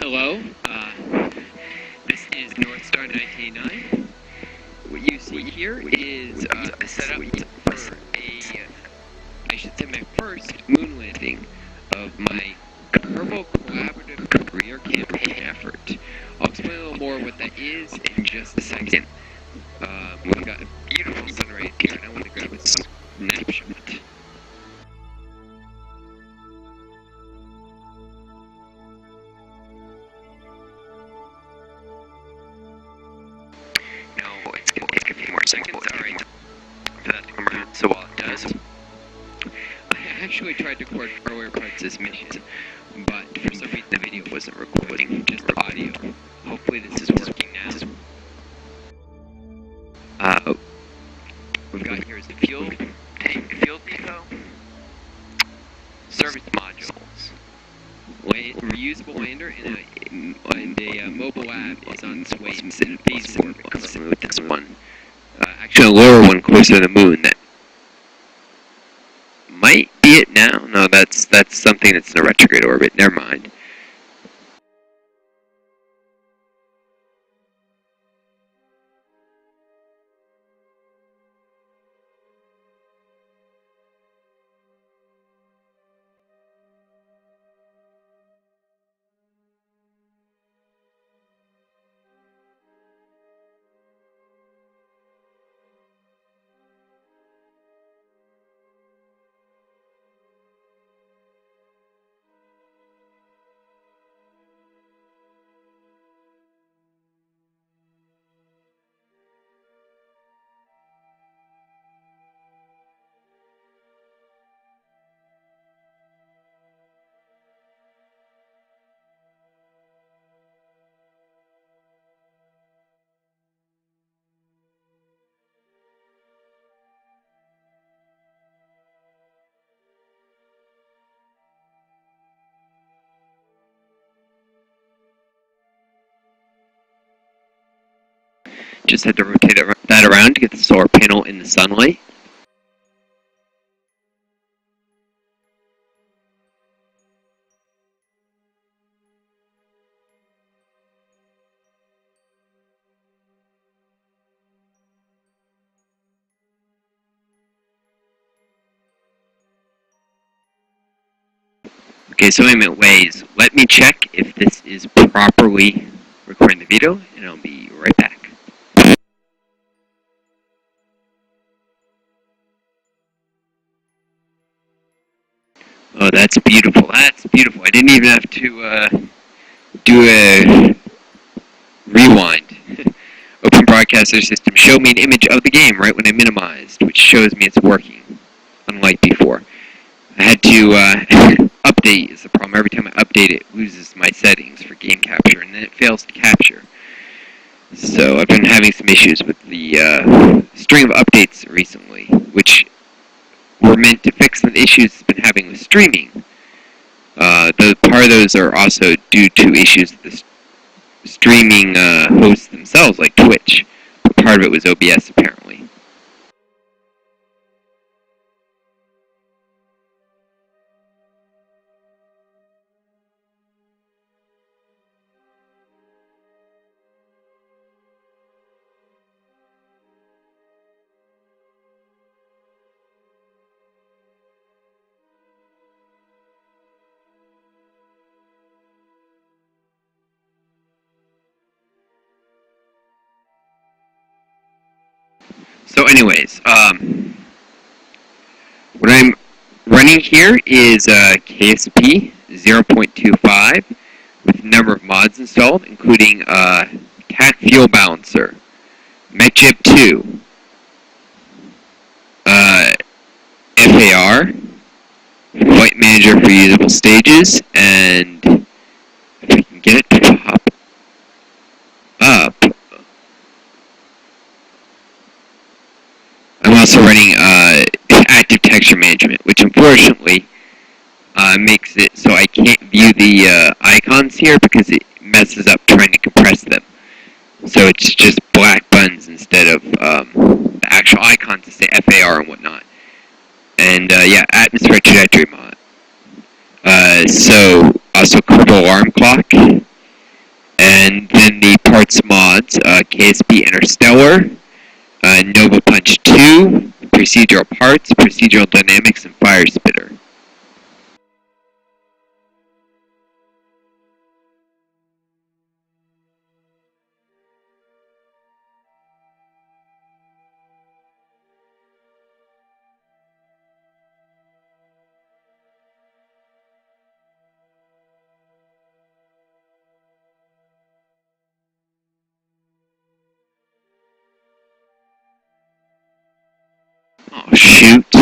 Hello, this is Northstar 1989. What you see here is a setup for I should say my first moon landing of my Kerbal Collaborative Career Campaign effort. I'll explain a little more what that is in just a second. We've got a beautiful sun right here, and I want to grab a snapshot. No, it's gonna take a few more seconds, alright, for that to come around, so while it does, I actually tried to record earlier parts of this mission, but for some reason the video wasn't recording, just the audio. Hopefully this is working now. We've got here is the fuel tank, fuel depot, service modules, reusable lander, and a mobile lab is on its way in phase 4, consistently with this one. Actually, a lower one closer to the moon that might be it now. No, that's something that's in a retrograde orbit. Never mind. Just had to rotate that around to get the solar panel in the sunlight. Okay, so I'm at ways. Let me check if this is properly recording the video, and I'll be right back. Oh, that's beautiful. That's beautiful. I didn't even have to do a rewind. Open Broadcaster System showed me an image of the game right when I minimized, which shows me it's working, unlike before. I had to update is the problem. Every time I update it loses my settings for game capture, and then it fails to capture. So I've been having some issues with the string of updates recently, which were meant to fix the issues it's been having with streaming. Part of those are also due to issues with the streaming hosts themselves, like Twitch. But part of it was OBS, apparently. So anyways, what I'm running here is KSP 0.25 with a number of mods installed, including TAC Fuel Balancer, MetJib2, FAR, Flight Manager for usable stages, and if I can get it to pop up, I'm also running active texture management, which unfortunately makes it so I can't view the icons here because it messes up trying to compress them. So it's just black buttons instead of the actual icons to say FAR and whatnot. And yeah, atmospheric trajectory mod. So also Kerbal alarm clock And then the parts mods, KSP Interstellar, Nova Punch 2, Procedural Parts, Procedural Dynamics, and Fire Spitter. Oh, shoot.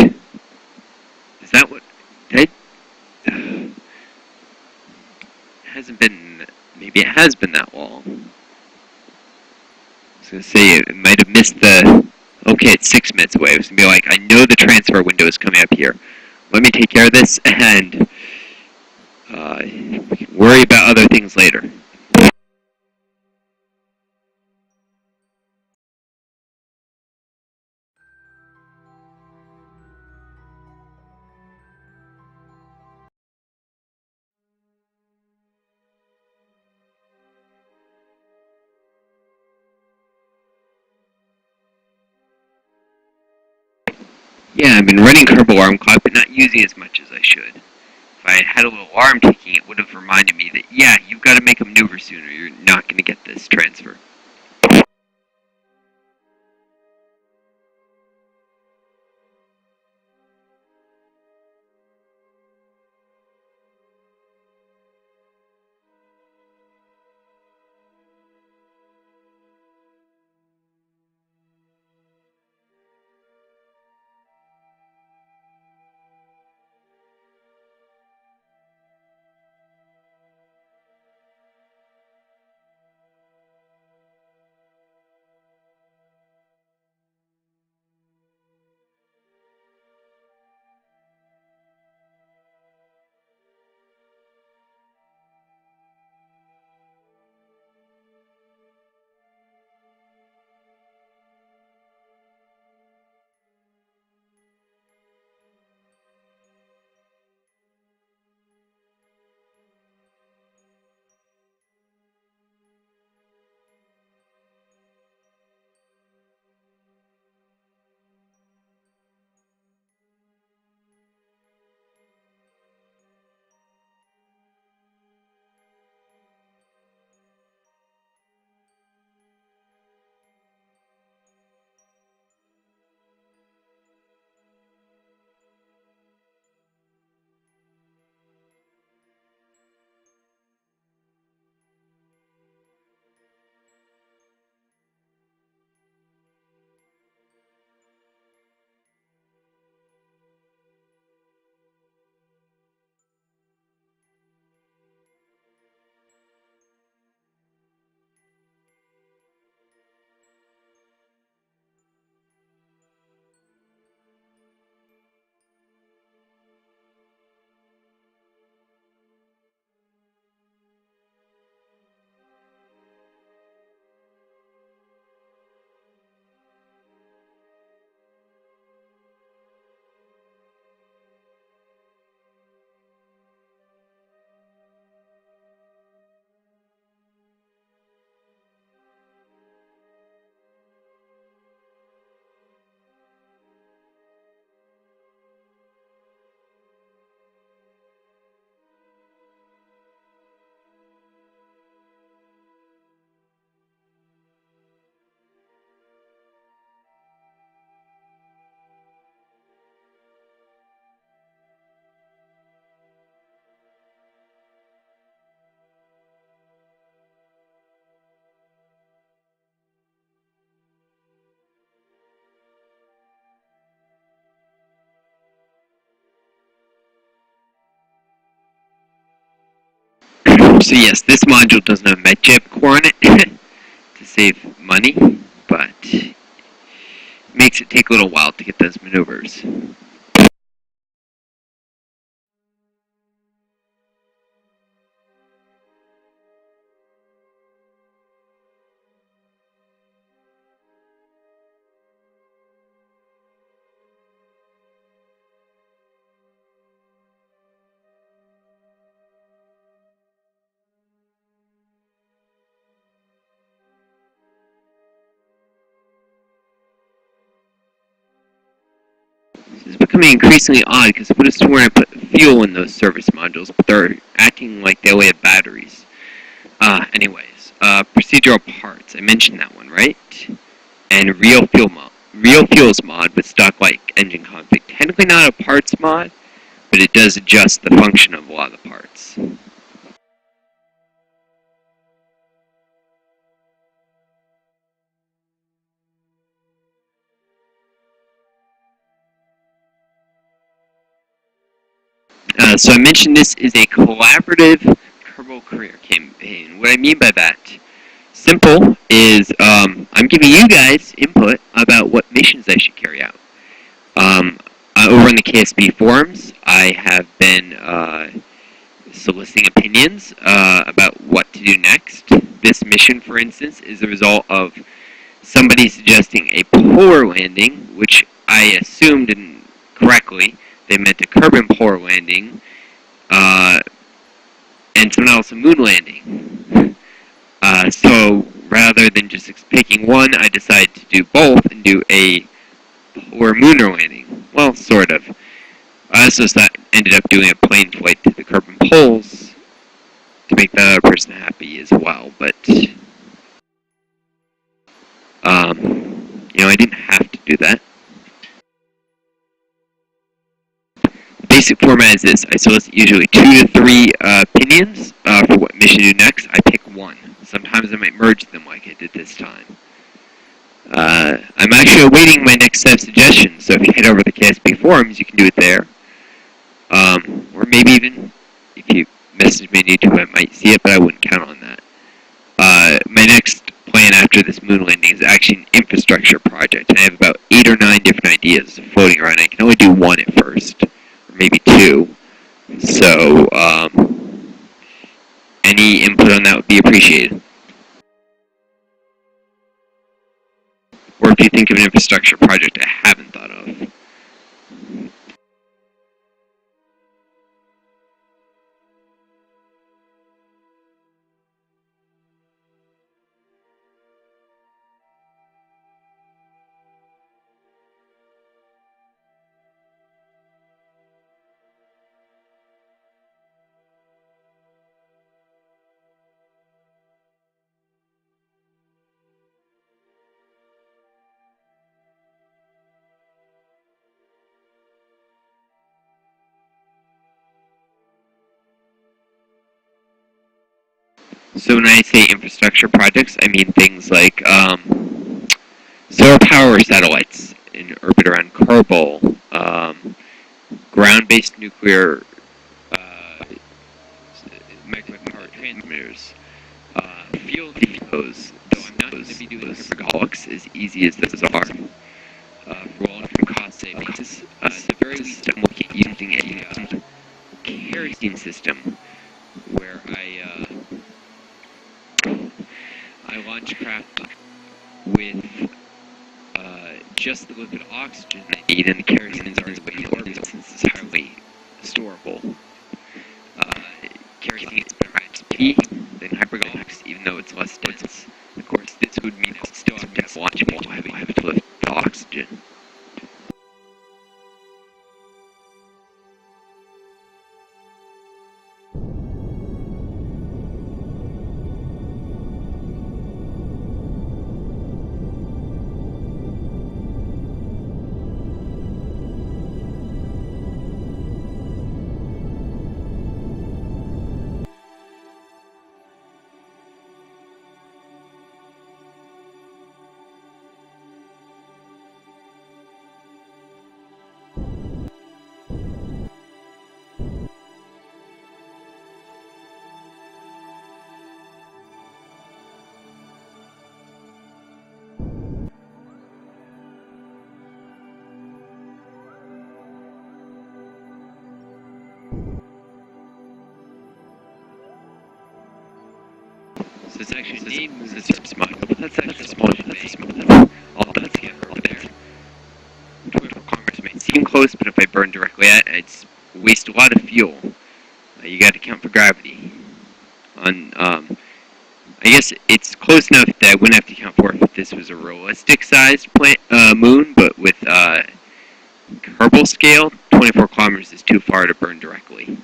Is that what... That... hasn't been... Maybe it has been that long. I was going to say, it might have missed the... Okay, it's 6 minutes away. I was going to be like, I know the transfer window is coming up here. Let me take care of this, and we can worry about other things later. Yeah, I've been running Kerbal Alarm Clock, but not using as much as I should. If I had a little alarm ticking, it would have reminded me that, yeah, you've got to make a maneuver sooner. You're not going to get this transfer. So yes, this module doesn't have MetJeb core on it to save money, but it makes it take a little while to get those maneuvers. becoming increasingly odd because I would have sworn I put fuel in those service modules, but they're acting like they only have batteries. Procedural parts. I mentioned that one, right? And real fuels mod with stock like engine config. Technically not a parts mod, but it does adjust the function of a lot of the parts. So I mentioned this is a collaborative Kerbal Career Campaign. What I mean by that, simple, is I'm giving you guys input about what missions I should carry out. Over in the KSP Forums, I have been soliciting opinions about what to do next. This mission, for instance, is a result of somebody suggesting a polar landing, which I assumed incorrectly. They meant a Kerbal polar landing, and someone else a moon landing. So rather than just picking one, I decided to do both and do a polar lunar landing. Well, sort of. I also ended up doing a plane flight to the Kerbal poles to make the other person happy as well, but I didn't have to do that. The basic format is this. I solicit usually 2 to 3 opinions for what mission to do next. I pick one. Sometimes I might merge them like I did this time. I'm actually awaiting my next set of suggestions, so if you head over to the KSP Forums, you can do it there. Or maybe even, if you message me on YouTube, I might see it, but I wouldn't count on that. My next plan after this moon landing is actually an infrastructure project, and I have about 8 or 9 different ideas floating around. I can only do one at first, or maybe 2. So, any input on that would be appreciated. Or if you think of an infrastructure project I haven't thought of. So when I say infrastructure projects, I mean things like solar power satellites in orbit around Kerbal, ground-based nuclear microwave power transmitters, field depots, though I'm not going to be doing hypergolics as easy as those are, for long-term cost savings. At the very least, I'm looking at using a kerosene system where I launch craft with just the liquid oxygen I need, and the kerosene is already way in orbit since it's highly storable. Kerosene is better at speed than hypergolics, even though it's less dense. Of course, this would mean I'll still have to have launching while I have to lift the oxygen. So it's actually named as a service module, but that's actually a small debate. All that together over there. Total Congress may seem close, but if I burn directly at it, I'd waste a lot of fuel. You got to account for gravity. I guess it's close enough that I wouldn't have to account for it if this was a realistic sized moon, but with Kerbal scale, 24 kilometers is too far to burn directly.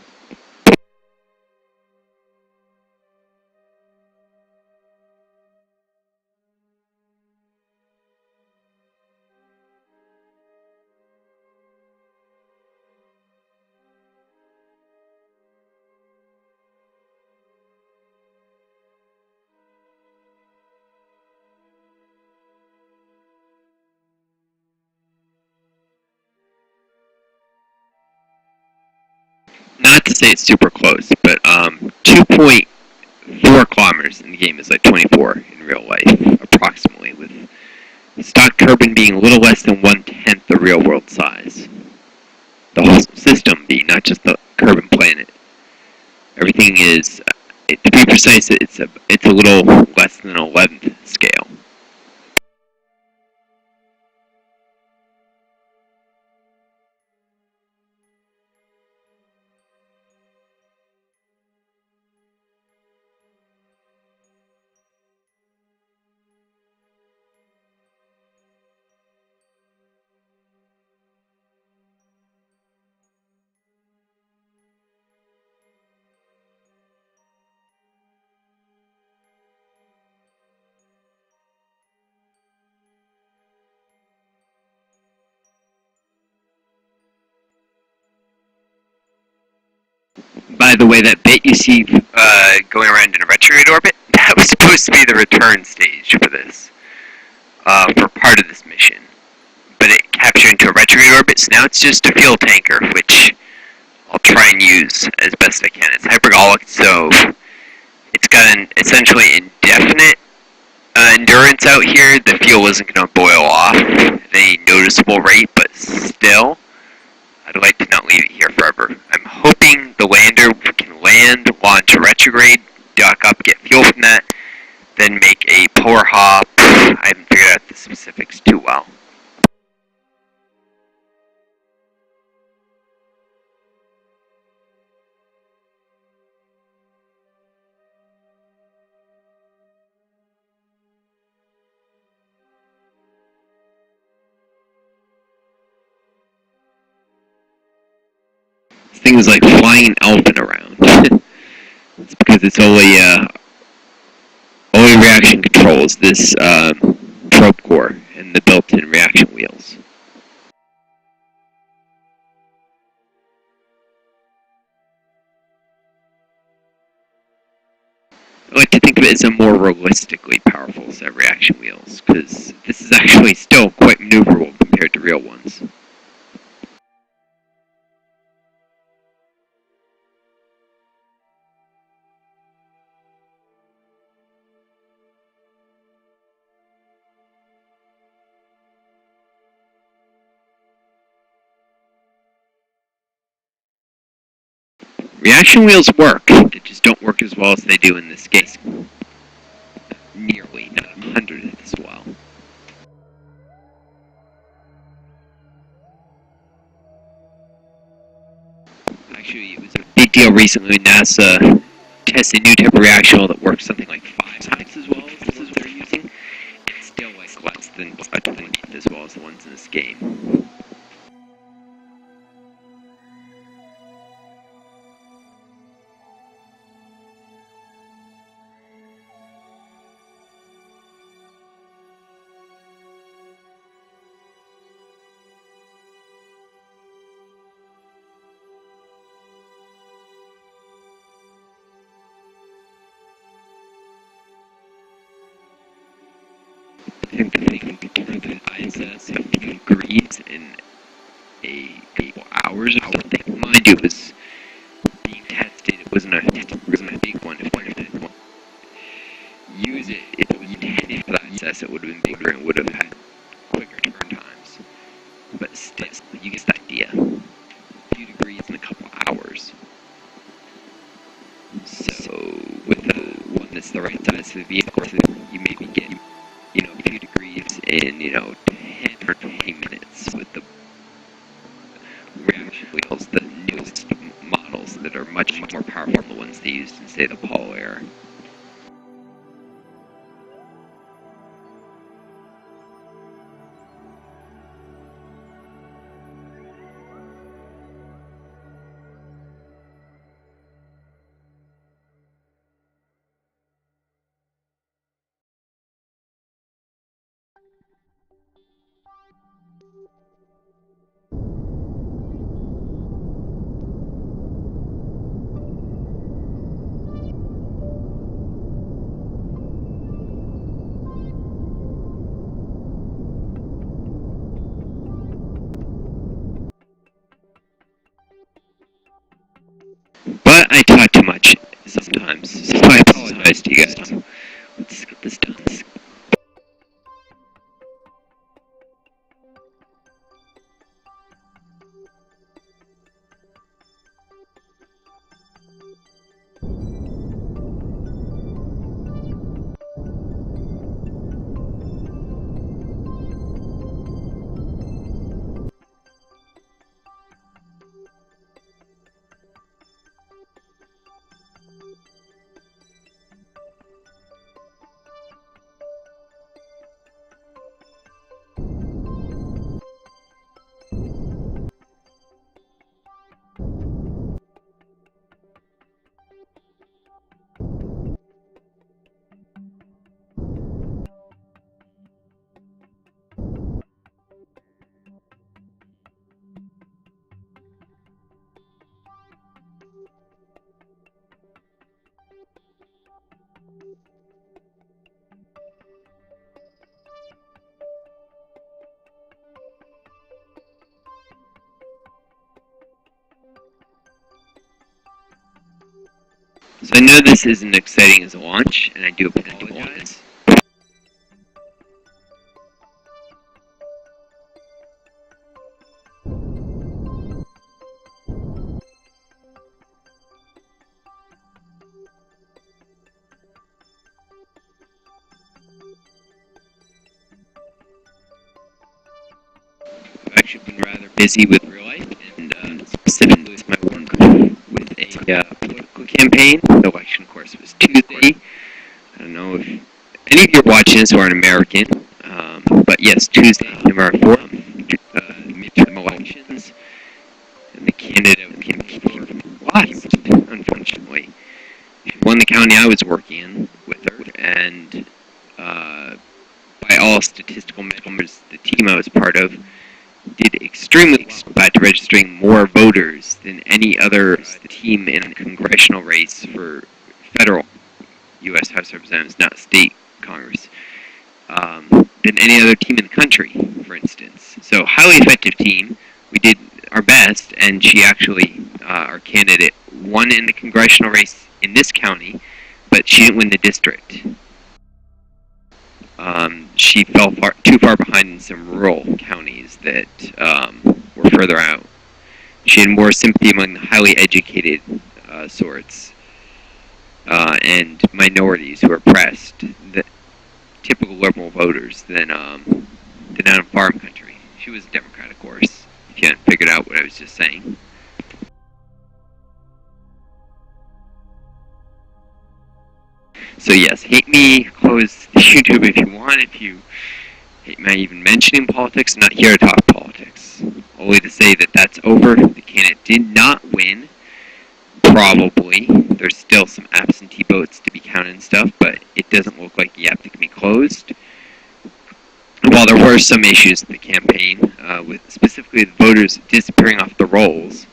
Not to say it's super close, but 2.4 kilometers in the game is like 24 in real life, approximately, with stock Kerbin being a little less than 1/10 the real world size. The whole system being not just the Kerbin planet. Everything is, to be precise, it's a little less than an 11th scale. By the way, that bit you see going around in a retrograde orbit, that was supposed to be the return stage for this, for part of this mission. But it captured into a retrograde orbit, so now it's just a fuel tanker, which I'll try and use as best I can. It's hypergolic, so it's got an essentially indefinite endurance out here. The fuel isn't going to boil off at any noticeable rate, but still, I'd like to not leave it here forever. I'm hoping the lander can land, launch a retrograde, dock up, get fuel from that, then make a polar hop. I haven't figured out the specifics too well. This thing was like flying an elephant around. It's because it's only reaction controls this probe core and the built-in reaction wheels. I like to think of it as a more realistically powerful set of reaction wheels, because this is actually still quite maneuverable compared to real ones. Reaction wheels work, they just don't work as well as they do in this case. Nearly, not 100th as well. Actually, it was a big deal recently when NASA tested a new type of reaction wheel that works something like 5 times as well as this is what they're using. It's still like less than a 20th as well as the ones in this game. I think that they can turn the ISS a few degrees in a couple hours or something. Mind you, it was being tested. It wasn't a big one. If they use it, if it was intended for the ISS, it would have been bigger and would have had quicker turn times. But still, you get the idea. A few degrees in a couple hours. So, with the one that's the right size for the vehicle, you maybe get, a few degrees in, 10 or 20 minutes with the reaction wheels, the newest models that are much more powerful than the ones they used in, say, the Apollo era. But I talk too much sometimes, so I apologize to you guys. Let's get this done. So I know this isn't exciting as a launch, and I do apologize. I've actually been rather busy with real life, and specifically with my work with a political campaign. The election, of course, was Tuesday. I don't know if any of you are watching this or an American, but yes, Tuesday, November 4th, the midterm elections, and the candidate came lost, unfortunately. She won the county I was working in with her, and by all statistical measures, the team I was part of did extremely well by registering more voters than any other team in a congressional race for federal U.S. House of Representatives, not state Congress, than any other team in the country, for instance. So, highly effective team. We did our best, and she actually, our candidate, won in the congressional race in this county, but she didn't win the district. She fell too far behind in some rural counties that were further out. She had more sympathy among the highly educated sorts and minorities who are oppressed, the typical liberal voters, than out in farm country. She was a Democrat, of course, if you hadn't figured out what I was just saying. So yes, hate me, close YouTube if you want, if you hate me even mentioning politics. I'm not here to talk politics. Only to say that that's over. The candidate did not win. Probably. There's still some absentee votes to be counted and stuff, but it doesn't look like the app can be closed. While there were some issues with the campaign, with specifically the voters disappearing off the rolls,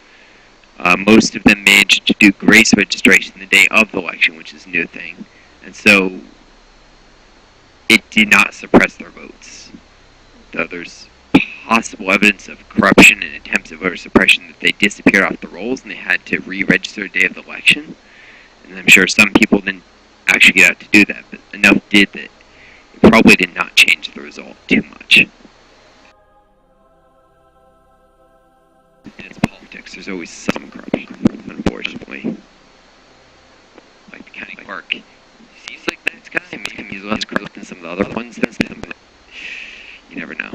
most of them managed to do grace registration the day of the election, which is a new thing. And so it did not suppress their votes. Though there's possible evidence of corruption and attempts at voter suppression, that they disappeared off the rolls and they had to re-register the day of the election. And I'm sure some people didn't actually get out to do that, but enough did that it probably did not change the result too much. And it's politics. There's always some corruption, unfortunately. Like the county clerk. Seems like that guy. Maybe he's less corrupt than some of the other ones, but you never know.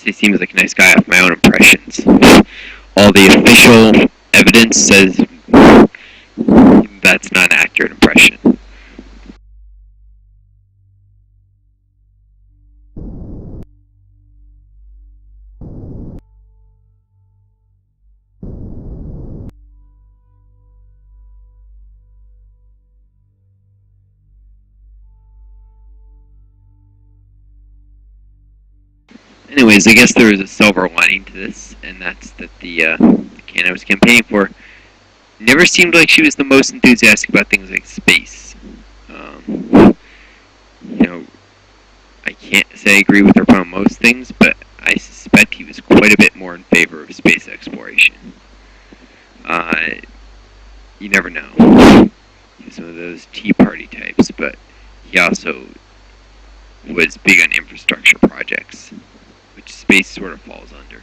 He seems like a nice guy off my own impressions. All the official evidence says that's not an accurate impression. Anyways, I guess there is a silver lining to this, and that's that the candidate I was campaigning for never seemed like she was the most enthusiastic about things like space. Um, you know, I can't say I agree with her about most things, but I suspect he was quite a bit more in favor of space exploration. Uh, you never know. He's one of those Tea Party types, but he also was big on infrastructure projects, which space sort of falls under.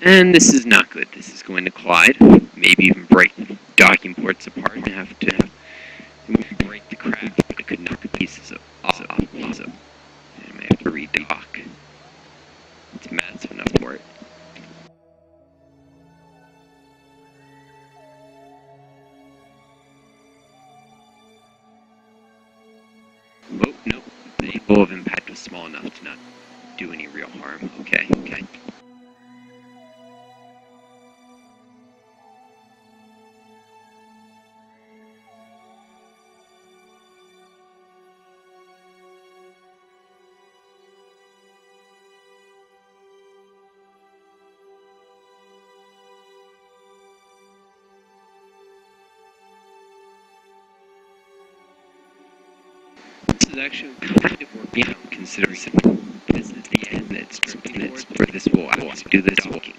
And this is not good. This is going to collide, maybe even break docking ports apart and have to break the craft, but it could knock the pieces off. And I may have to redock. It's massive enough for it. Oh, no. The angle of impact was small enough to not do any real harm. Okay. This is actually kind of working out, considering this is the end. It's for this will actually do this walking.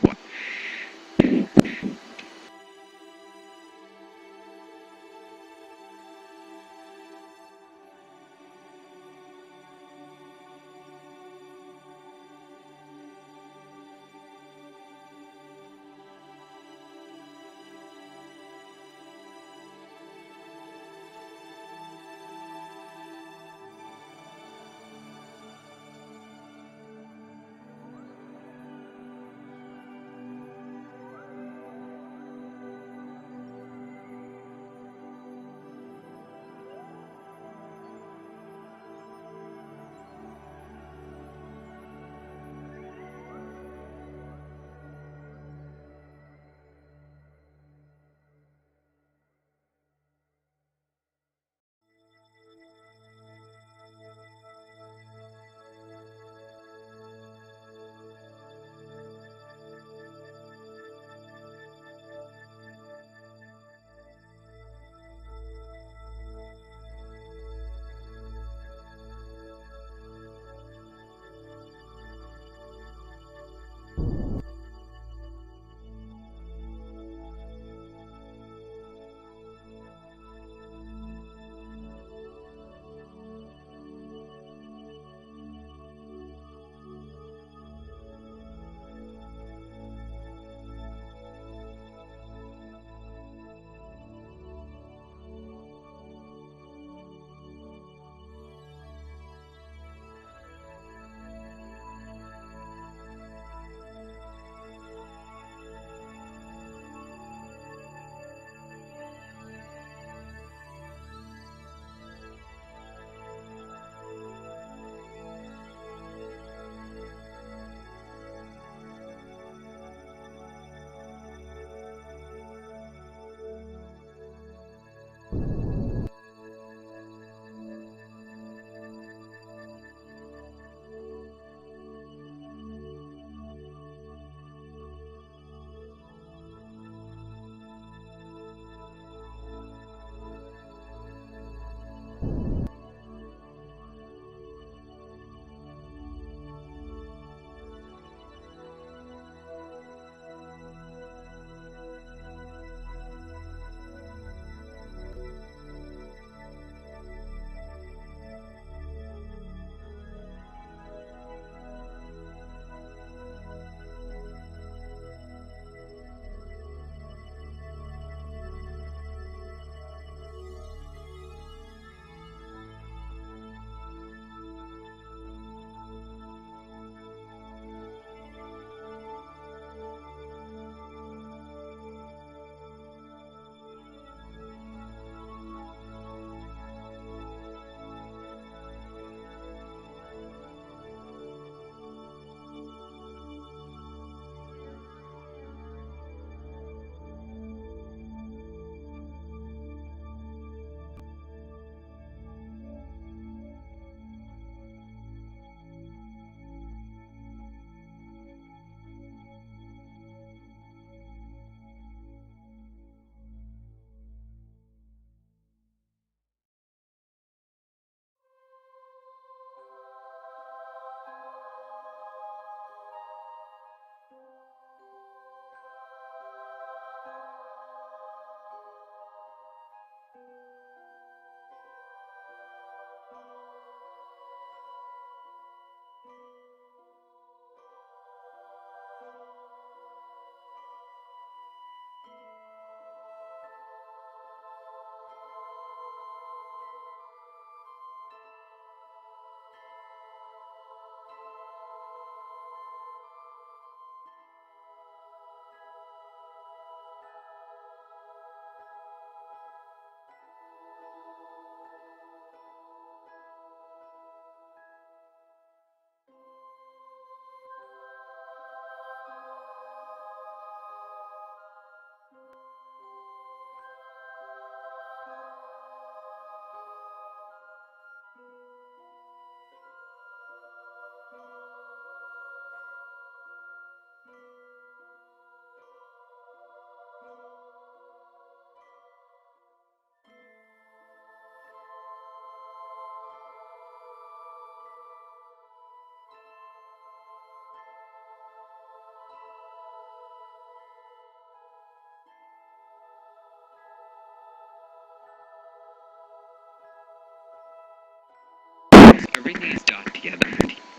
everything is docked together.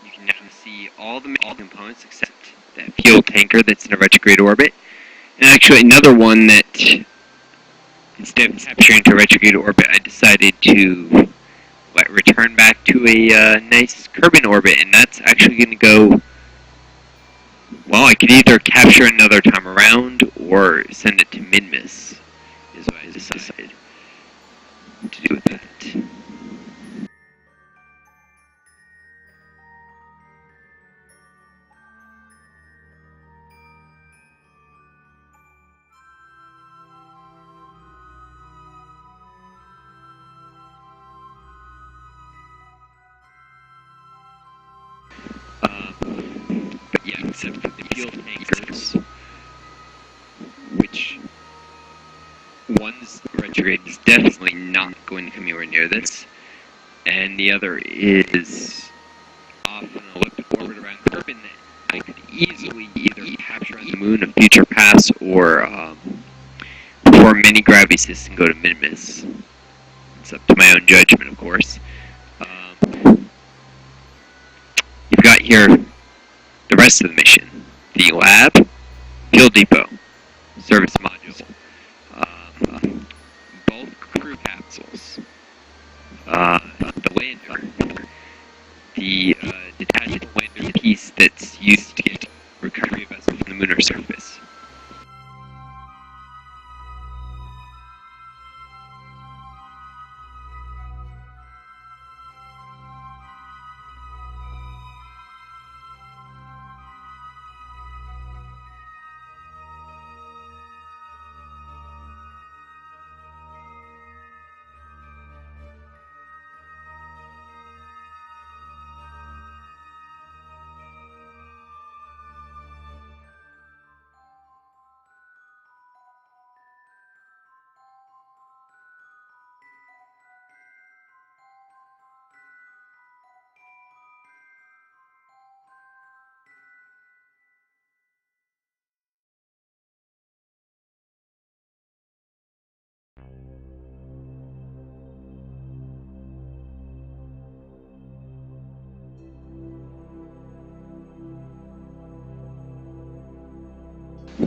You can now see all the components except that fuel tanker that's in a retrograde orbit. And actually another one that, instead of capturing to retrograde orbit, I decided to return back to a nice Kerbal orbit, and that's actually going to go, well, I could either capture another time around or send it to Minmus, is what I decided to do with that. But yeah, except for the fuel tankers, which one's retrograde is definitely not going to come anywhere near this, and the other is off an elliptical orbit around Kerbal that I could easily either capture on the moon of future pass or perform mini gravity assist and go to Minmus. It's up to my own judgment, of course. You've got here the rest of the mission: the lab, fuel depot, service module, both crew capsules, the lander, the detachable lander piece that's used to get recovery vessel from the lunar surface.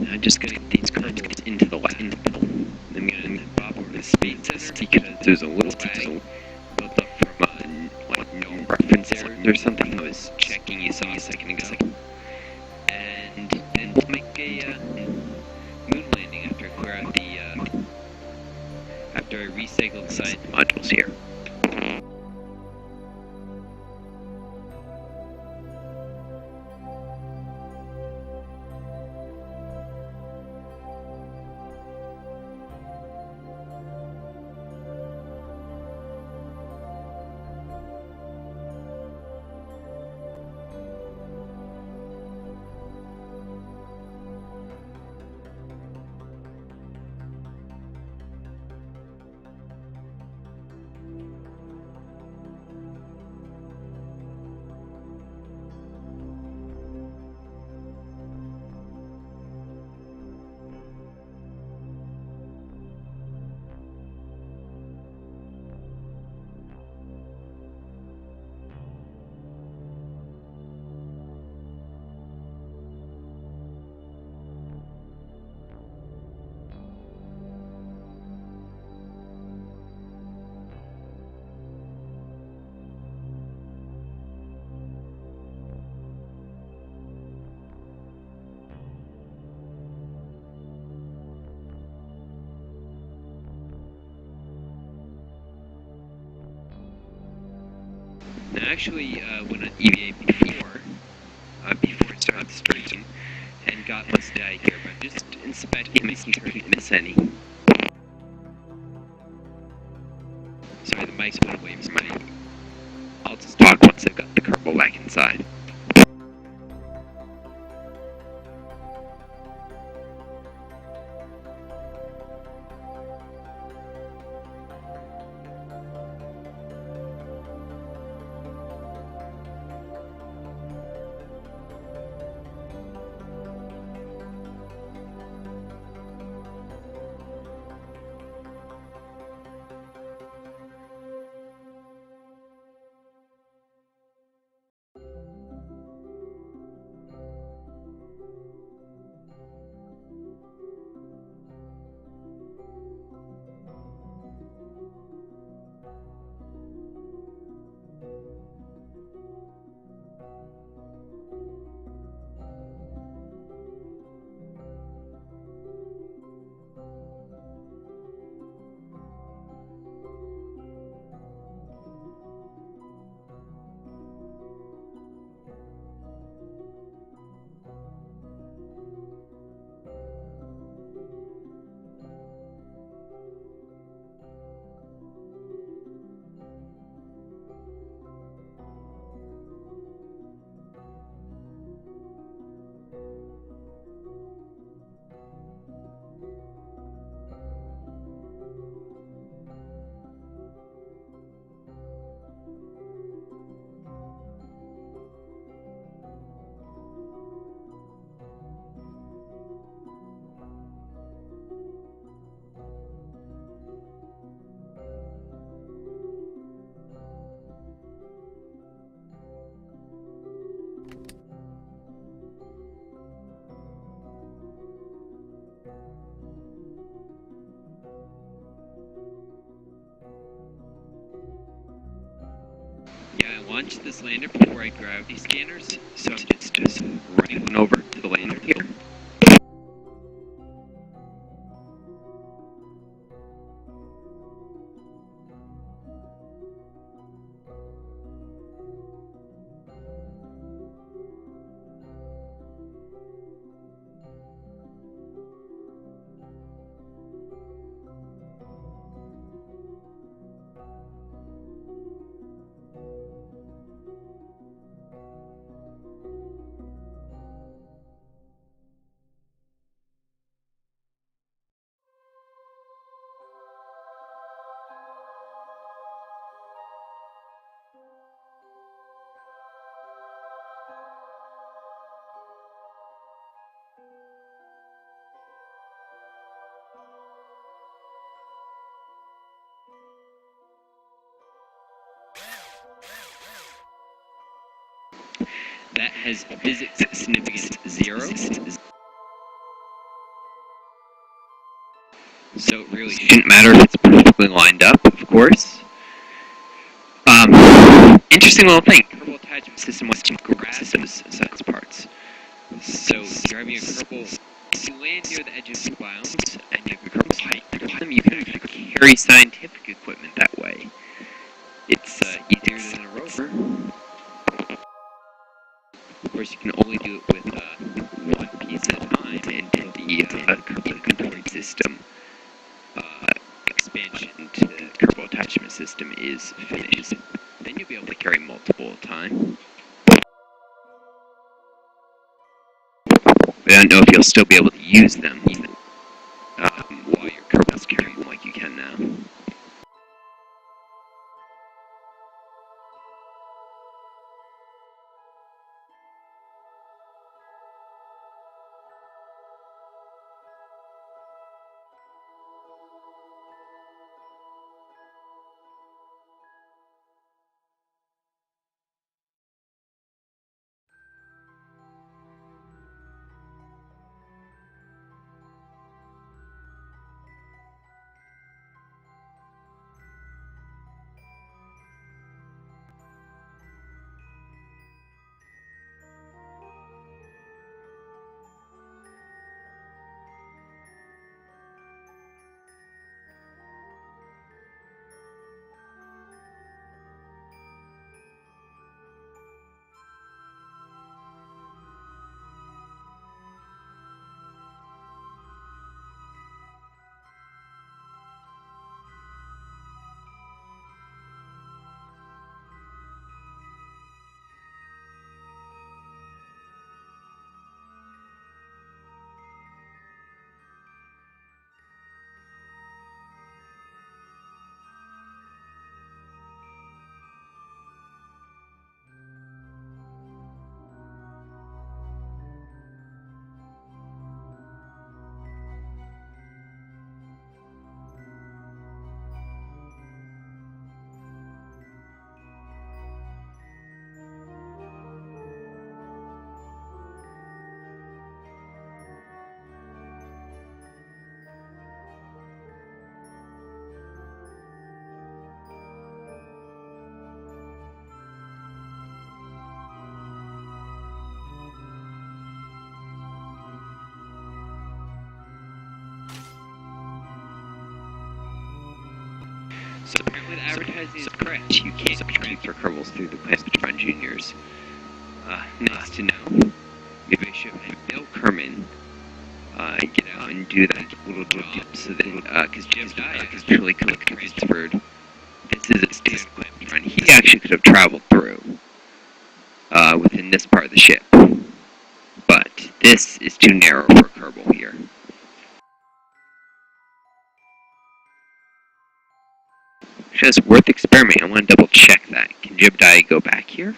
I'm just going to get these coordinates into the lab. I'm going to pop over to speed test because there's a little tag built up from no reference error or something. I was checking, you saw a second ago. And then we'll make a moon landing after I clear out after I recycle the science modules here. Now, actually, went on EVA before I started the stream, and got most data here, but just inspecting, making sure I didn't miss any. Sorry, the mic's went away from my. I'll just talk once I've got the Kerbal back inside. launch this lander before I grab these scanners, so I'm just running one over to the lander here. That has physics significance 0. So it really shouldn't matter if it's perfectly lined up, of course. Interesting little thing. Kerbal attachment system wants to grab those parts. So you're having a kerbal, you land near the edge of the clouds, and you have a kerbal height them. You can actually carry scientific equipment that way. It's easier than a rover. Of course, you can only do it with one piece at a time until the kerbal control system expansion to the kerbal attachment system is finished. Then you'll be able to carry multiple at a time. But I don't know if you'll still be able to use them even while your kerbal's carrying them like you can now. So apparently the advertising is correct. You can't transfer kerbals through the Pt1 juniors. Nice to know. Maybe I should have Bill Kerman get out and do that little job so that, because Jim's diet is really could have transferred. This is a state of Pt1. He actually could have traveled through within this part of the ship. But this is too narrow for Kerbal here. Just worth experimenting. I want to double check that. Can Jebediah go back here?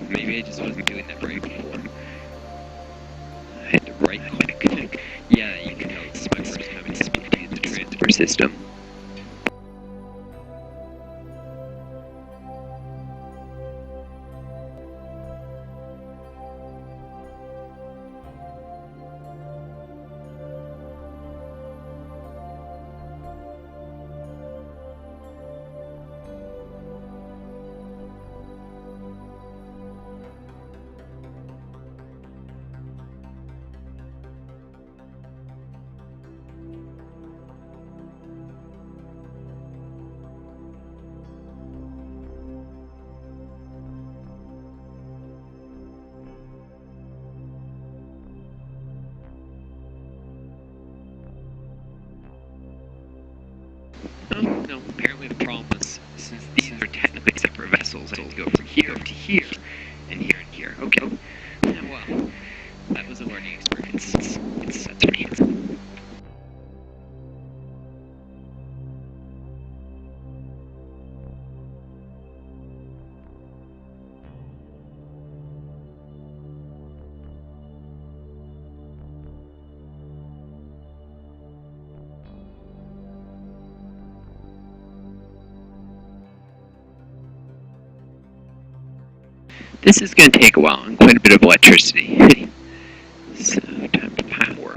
Maybe I just wasn't doing that right before. I had to right click. Yeah, you can tell it's my first time speaking to the transfer system. Oh, no, apparently the problem was, since these are technically separate vessels, I had to go from here to here, and here and here. Okay. Well, that was a learning experience. That's for sure. This is going to take a while and quite a bit of electricity. So, time to power up.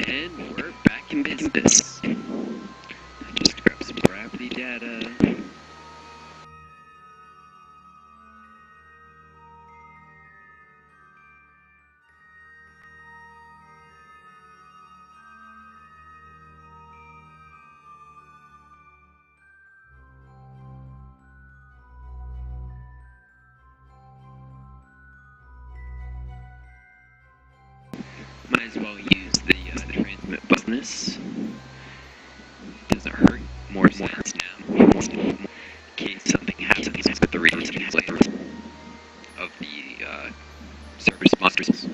And we're back in business. I just grabbed some gravity data. Might as well use the transmit bonus. Doesn't hurt. More sense now. In case something happens with the resources later of the service sponsors.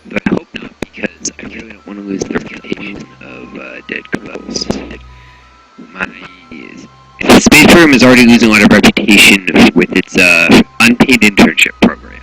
But I hope not, because I really don't want to lose the reputation of dead Kerbals. The Space Program is already losing a lot of reputation with its unpaid internship program.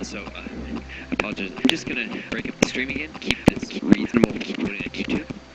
So, I apologize. I'm just gonna break up the stream again, keep this reasonable, keep putting it on YouTube.